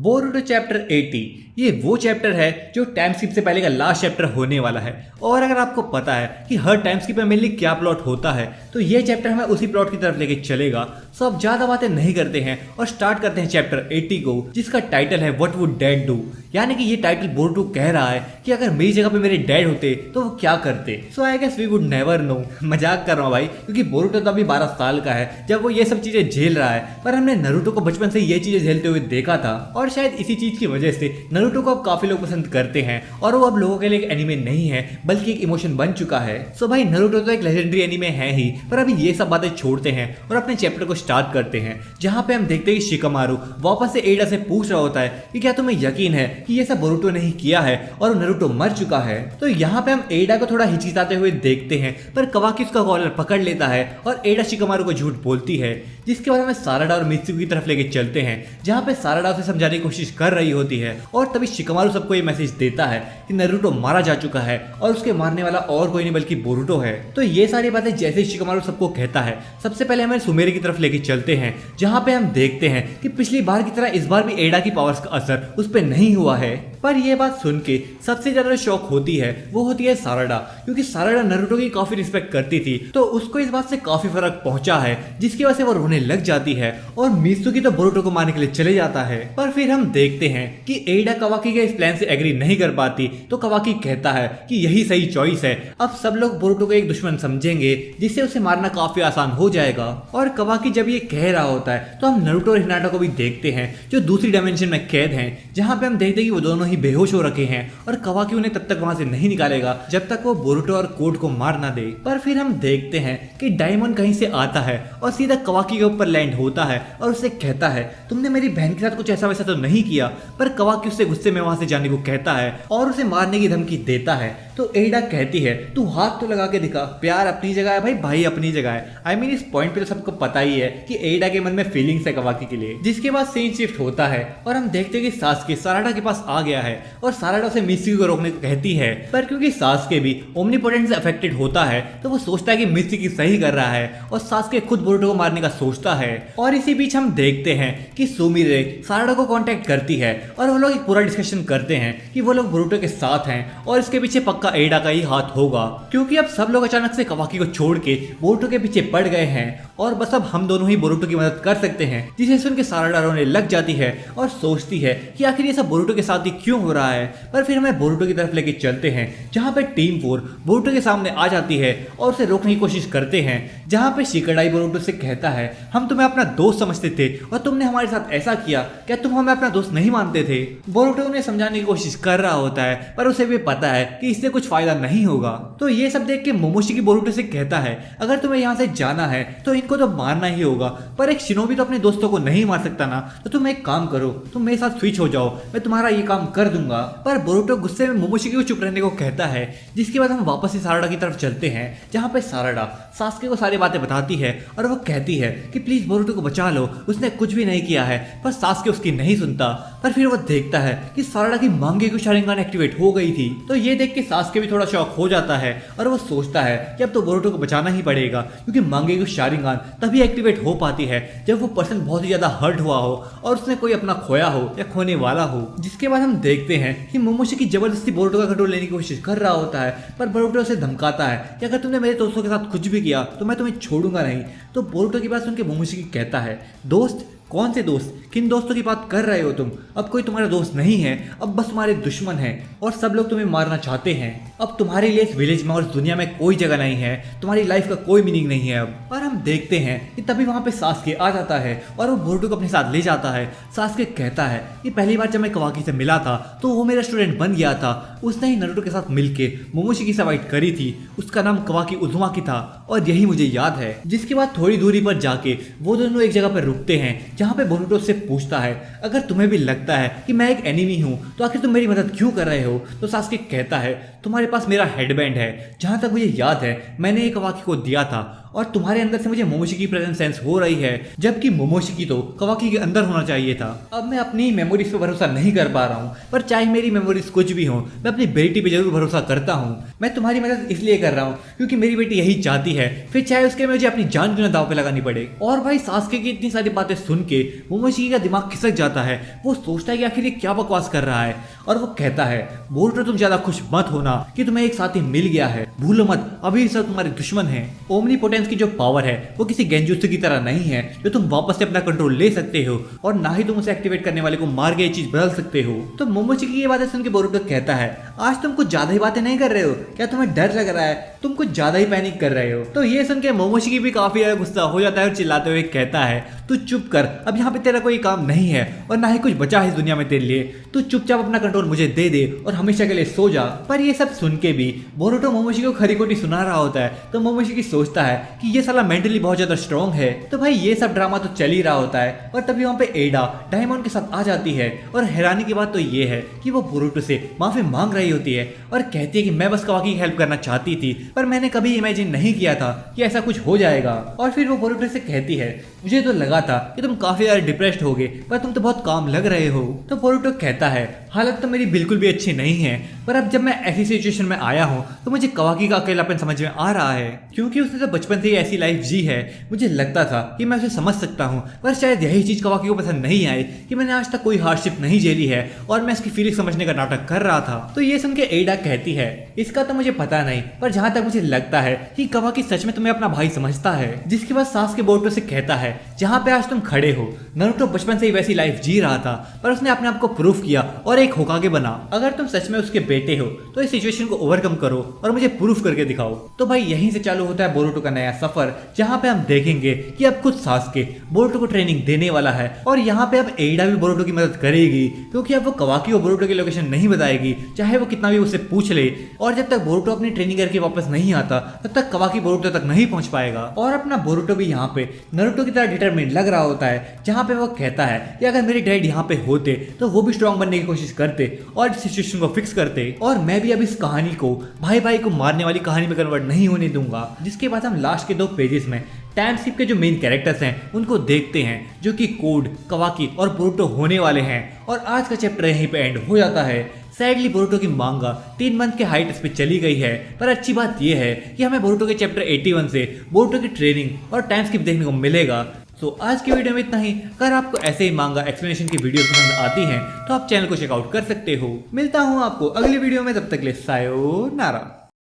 Boruto chapter 80 ये वो chapter है जो टाइम स्किप से पहले का लास्ट चैप्टर होने वाला है। और अगर आपको पता है कि हर टाइम स्किप में मेनली क्या प्लॉट होता है तो ये चैप्टर हमें उसी प्लॉट की तरफ लेके चलेगा। सो अब ज्यादा बातें नहीं करते हैं और स्टार्ट करते हैं चैप्टर 80 को, जिसका टाइटल है व्हाट वुड डैड डू। यानी कि ये टाइटल बोरुटो कह रहा है कि अगर मेरी जगह पे मेरे डैड होते तो वो क्या करते। So I guess we would never know. मजाक कर रहा हूँ भाई, क्योंकि बोरुटो तो अभी 12 साल का है जब वो ये सब चीजें झेल रहा है, पर हमने नारुतो को बचपन से ये चीजें झेलते हुए देखा था और शायद इसी चीज की वजह से नारुतो को अब काफी लोग पसंद करते हैं और वो अब लोगों के लिए एक एनीमे नहीं है बल्कि एक इमोशन बन चुका है। सो भाई नारुतो तो एक लेजेंडरी एनीमे है ही, पर अभी ये सब बातें छोड़ते हैं और अपने चैप्टर को स्टार्ट करते हैं, जहां पे हम देखते हैं कि शिकामारू वापस से एडा से पूछ रहा होता है कि क्या तुम्हें यकीन है कि ये सब बोरुटो ने ही किया है और नारुतो मर चुका है। तो यहाँ पे हम एडा को थोड़ा हिचकिचाते हुए देखते हैं, पर कवाकी उसका कॉलर पकड़ लेता है और एडा शिकामारू को झूठ बोलती है, जिसके बाद हमें साराडा और मित्सुकी की तरफ लेके चलते हैं, जहाँ पे साराडा उसे समझाने की कोशिश कर रही होती है और तभी शिकामारू सबको ये मैसेज देता है कि नारुतो मारा जा चुका है और उसके मारने वाला और कोई नहीं बल्कि बोरुटो है। तो ये सारी बातें जैसे ही शिकामारू सबको कहता है, सबसे पहले हमें सुमेरे की तरफ लेके चलते हैं, जहाँ पे हम देखते हैं कि पिछली बार की तरह इस बार भी एडा की पावर्स का असर उस पर नहीं हुआ है। पर यह बात सुन के सबसे ज्यादा शौक होती है वो होती है साराडा, क्योंकि साराडा नारुतो की काफी रिस्पेक्ट करती थी, तो उसको इस बात से काफी फर्क पहुंचा है, जिसकी वजह से वो रोने लग जाती है और मित्सुकी तो बोरुटो को मारने के लिए चले जाता है। पर फिर हम देखते हैं कि एडा कवाकी के इस प्लान से एग्री नहीं कर पाती, तो कवाकी कहता है कि यही सही चॉइस है, अब सब लोग बोरुटो को एक दुश्मन समझेंगे जिससे उसे मारना काफी आसान हो जाएगा। और कवाकी जब ये कह रहा होता है तो हम नारुतो और हिनाटा को भी देखते हैं जो दूसरी डायमेंशन में कैद हैं, जहाँ पे हम देखते हैं कि वो दोनों बेहोश हो रखे हैं और कवाकी उन्हें तब तक वहां से नहीं निकालेगा जब तक वो बोरुटो और कोड को मार ना दे। पर फिर हम देखते हैं कि डायमंड कहीं से आता है और सीधा कवाकी के ऊपर लैंड होता है और उससे कहता है तुमने मेरी बहन के साथ कुछ ऐसा वैसा तो नहीं किया। पर कवाकी उससे गुस्से में वहां से जाने को कहता है और उसे मारने की धमकी देता है। तो एडा कहती है तू हाथ तो लगा के दिखा, प्यार अपनी जगह है भाई, भाई अपनी जगह है। आई मीन इस पॉइंट पे तो सबको पता ही है कि एडा के मन में फीलिंग्स है कवाकी के लिए। जिसके बाद सीन शिफ्ट होता है और हम देखते हैं कि सासुके साराडा के पास आ गया है और साराडा से मित्सुकी को रोकने को कहती है, पर क्योंकि सासुके भी ओमनीपोटेंट से अफेक्टेड होता है तो वो सोचता है कि मित्सुकी सही कर रहा है और सासुके खुद बोरुटो को मारने का सोचता है। और इसी बीच हम देखते हैं कि सुमिरे साराडा को कांटेक्ट करती है और वो लोग एक पूरा डिस्कशन करते हैं कि वो लोग बोरुटो के साथ हैं और इसके पीछे पक्का एडा का ही हाथ होगा, क्योंकि अब सब लोग अचानक से कवाकी को छोड़ के बोरुटो के पीछे पड़ गए हैं और बस अब हम दोनों ही बोरुटो की मदद कर सकते हैं। जिसे सुन के साराडा रोने लग जाती है और सोचती है कि आखिर ये सब बोरुटो के साथ ही क्यों हो रहा है। पर फिर हमें बोरुटो की तरफ लेके चलते हैं, जहाँ पे टीम 4 बोरुटो के सामने आ जाती है और उसे रोकने की कोशिश करते हैं, जहाँ पे शिकाडाई बोरुटो से कहता है हम तुम्हें अपना दोस्त समझते थे और तुमने हमारे साथ ऐसा किया, क्या तुम हमें अपना दोस्त नहीं मानते थे। बोरुटो उन्हें समझाने की कोशिश कर रहा होता है पर उसे भी पता है कि इससे कुछ फायदा नहीं होगा। तो ये सब देख के मोमोशिकी बोरुटो से कहता है अगर तुम्हें यहाँ से जाना है तो इनको तो मारना ही होगा, पर एक शिनोबी तो अपने दोस्तों को नहीं मार सकता ना, तो तुम एक काम करो, तुम मेरे साथ स्विच हो जाओ, मैं तुम्हारा ये काम कर दूंगा। पर बोरुटो गुस्से में मोमोशिकी को चुप रहने को कहता है, जिसके बाद हम वापस से साराडा की तरफ चलते हैं, जहाँ पे साराडा सासुके को सारी बातें बताती है और वो कहती है कि प्लीज बोरुटो को बचा लो, उसने कुछ भी नहीं किया है। पर सासुके उसकी नहीं सुनता। पर फिर वो देखता है कि साराडा की मांगेक्यू शारिंगान एक्टिवेट हो गई थी, तो ये देख के सासुके भी थोड़ा शॉक हो जाता है और वो सोचता है कि अब तो बोरुटो को बचाना ही पड़ेगा, क्योंकि मांगेक्यू शारिंगान तभी एक्टिवेट हो पाती है जब वो पर्सन बहुत ही ज्यादा हर्ट हुआ हो और उसने कोई अपना खोया हो या खोने वाला हो। जिसके बाद हम देखते हैं कि मोमोशिकी जबरदस्ती बोरुटो का कंट्रोल लेने की कोशिश कर रहा होता है, पर बोरुटो उसे धमकाता है कि अगर तुमने मेरे दोस्तों के साथ कुछ भी किया तो मैं तुम्हें छोड़ूंगा नहीं। तो बोरुटो की बात सुन के मोमोशिकी कहता है दोस्त, कौन से दोस्त, किन दोस्तों की बात कर रहे हो तुम, अब कोई तुम्हारा दोस्त नहीं है, अब बस तुम्हारे दुश्मन है और सब लोग तुम्हें मारना चाहते हैं। अब तुम्हारे लिए इस विलेज में और इस दुनिया में कोई जगह नहीं है, तुम्हारी लाइफ का कोई मीनिंग नहीं है अब। और हम देखते हैं कि तभी वहां पे सासुके आ जाता है और वो बोरुटो को अपने साथ ले जाता है। सासुके कहता है कि पहली बार जब मैं कवाकी से मिला था तो वो मेरा स्टूडेंट बन गया था, उसने ही नारुतो के साथ मिलके मोमोशिकी से फाइट करी थी, उसका नाम कवाकी उजुमाकी था और यही मुझे याद है। जिसके बाद थोड़ी दूरी पर जाके वो दोनों एक जगह पर रुकते हैं, जहाँ पे बोरुटो से पूछता है अगर तुम्हें भी लगता है कि मैं एक एनिमी हूँ तो आखिर तुम मेरी मदद क्यों कर रहे हो। तो सासुके कहता है तुम्हारे पास मेरा हेडबैंड है, जहाँ तक मुझे याद है मैंने एक कवाकी को दिया था और तुम्हारे अंदर से मुझे मोमोशिकी की प्रेजेंस सेंस हो रही है, जबकि मोमोशिकी तो कवाकी के अंदर होना चाहिए था। अब मैं अपनी मेमोरीज पे भरोसा नहीं कर पा रहा हूँ, पर चाहे मेरी मेमोरीज कुछ भी हो, मैं अपनी बेटी पे जरूर भरोसा करता हूँ। मैं तुम्हारी मदद इसलिए कर रहा हूँ क्योंकि मेरी बेटी यही चाहती है, फिर चाहे उसके मुझे अपनी जान क्यों ना दांव पे लगानी पड़े। और भाई सास्के की इतनी सारी बातें सुन के मोमोशिकी का दिमाग खिसक जाता है। वो सोचता है कि आखिर ये क्या बकवास कर रहा है, और वो कहता है बोरुटो तुम ज्यादा खुश मत होना कि तुम्हें एक साथी मिल गया है, भूलो मत अभी सब तुम्हारे दुश्मन है। ओमनीपोटेंस की जो पावर है वो किसी गेंजुत्सु की तरह नहीं है जो तुम वापस से अपना कंट्रोल ले सकते हो, और ना ही तुम उसे एक्टिवेट करने वाले को मार के ये चीज बदल सकते हो। तो मोमोशिकी ये बातें सुन के बोरुटो कहता है आज तुम कुछ ज्यादा ही बातें नहीं कर रहे हो क्या, तुम्हें डर लग रहा है, तुम कुछ ज्यादा ही पैनिक कर रहे हो। तो ये सुन के मोमोशिकी भी काफी ज्यादा गुस्सा हो जाता है और चिल्लाते हुए कहता है तू चुप कर, अब यहाँ पे तेरा कोई काम नहीं है और ना ही कुछ बचा है इस दुनिया में तेरे लिए, तू चुपचाप अपना कंट्रोल मुझे दे दे और हमेशा के लिए सो जा। पर ये सब सुन के भी बोरुटो मोमोशिकी को खरी खोटी सुना रहा होता है, तो मोमोशिकी सोचता है कि ये साला मेंटली बहुत ज्यादा स्ट्रॉन्ग है। तो भाई ये सब ड्रामा तो चल ही रहा होता है, और तभी वहाँ पे एडा डायमंड के साथ आ जाती है, और हैरानी की बात तो ये है कि वो बोरुटो से माफी मांग रही होती है और कहती है कि मैं बस कवाकी की हेल्प करना चाहती थी, पर मैंने कभी इमेजिन नहीं किया था कि ऐसा कुछ हो जाएगा। और फिर वो बोरुटो से कहती है मुझे तो लगा था कि तुम काफी ज्यादा डिप्रेस्ड होगे, पर तुम तो बहुत काम लग रहे हो। तो बोरुटो कहता है हालत तो मेरी बिल्कुल भी अच्छी नहीं है, पर अब जब मैं ऐसी सिचुएशन में आया हूँ तो मुझे कवाकी का अकेलापन समझ में आ रहा है, क्योंकि उसने तो बचपन से ही ऐसी लाइफ जी है। मुझे लगता था कि मैं उसे समझ सकता हूँ, पर शायद यही चीज कवाकी को पसंद नहीं आई कि मैंने आज तक कोई हार्डशिप नहीं झेली है और मैं इसकी फीलिंग समझने का नाटक कर रहा था। तो ये सुन के एडा कहती है इसका तो मुझे पता नहीं, पर जहां तक मुझे लगता है कि कवाकी सच में तुम्हें अपना भाई समझता है। जिसके बाद सास के बोरुटो से कहता है जहां पे आज तुम खड़े हो, नारुतो बचपन से ही वैसी लाइफ जी रहा था, पर उसने अपने आप को प्रूफ किया और एक होकागे बना। अगर तुम सच में उसके बेटे हो तो इस सिचुएशन को ओवरकम करो और मुझे प्रूफ करके दिखाओ। तो भाई यहीं से चालू होता है बोरुटो का नया सफर, जहां पे हम देखेंगे कि अब खुद सास्के बोरुटो को ट्रेनिंग देने वाला है, और यहाँ पे अब एडा भी बोरुटो की मदद करेगी, क्योंकि अब वो कवाकी को बोरुटो की लोकेशन नहीं बताएगी चाहे वो कितना भी उससे पूछ ले। और जब तक बोरुटो अपनी ट्रेनिंग करके वापस नहीं आता तब तक कवाकी बोरुटो तक नहीं पहुंच पाएगा। और अपना बोरुटो भी यहाँ पे नारुतो की तरह डिटरमिन्ड लग रहा होता है, जहाँ पे वो कहता है कि अगर मेरे डैड यहाँ पे होते तो वो भी स्ट्रांग बनने की कोशिश करते और इस सिचुएशन को फिक्स करते, और मैं भी अब इस कहानी को भाई भाई को मारने वाली कहानी में कन्वर्ट नहीं होने दूंगा। जिसके बाद हम लास्ट के 2 पेजेस में टाइम स्किप के जो मेन कैरेक्टर्स हैं उनको देखते हैं, जो कि कोड, कवाकी और बोरुटो होने वाले हैं। और आज का चैप्टर यहीं पे एंड हो जाता है। सैडली बोरुटो की मांगा 3 मंथ के हाइट्स पे चली गई है, पर अच्छी बात यह है कि हमें बोरुटो के चैप्टर 81 से बोरुटो की ट्रेनिंग और टाइम स्किप देखने को मिलेगा। तो आज की वीडियो में इतना ही। अगर आपको ऐसे ही मांगा एक्सप्लेनेशन की वीडियो पसंद आती हैं तो आप चैनल को चेकआउट कर सकते हो। मिलता हूँ आपको अगली वीडियो में, तब तक के लिए सायोनारा।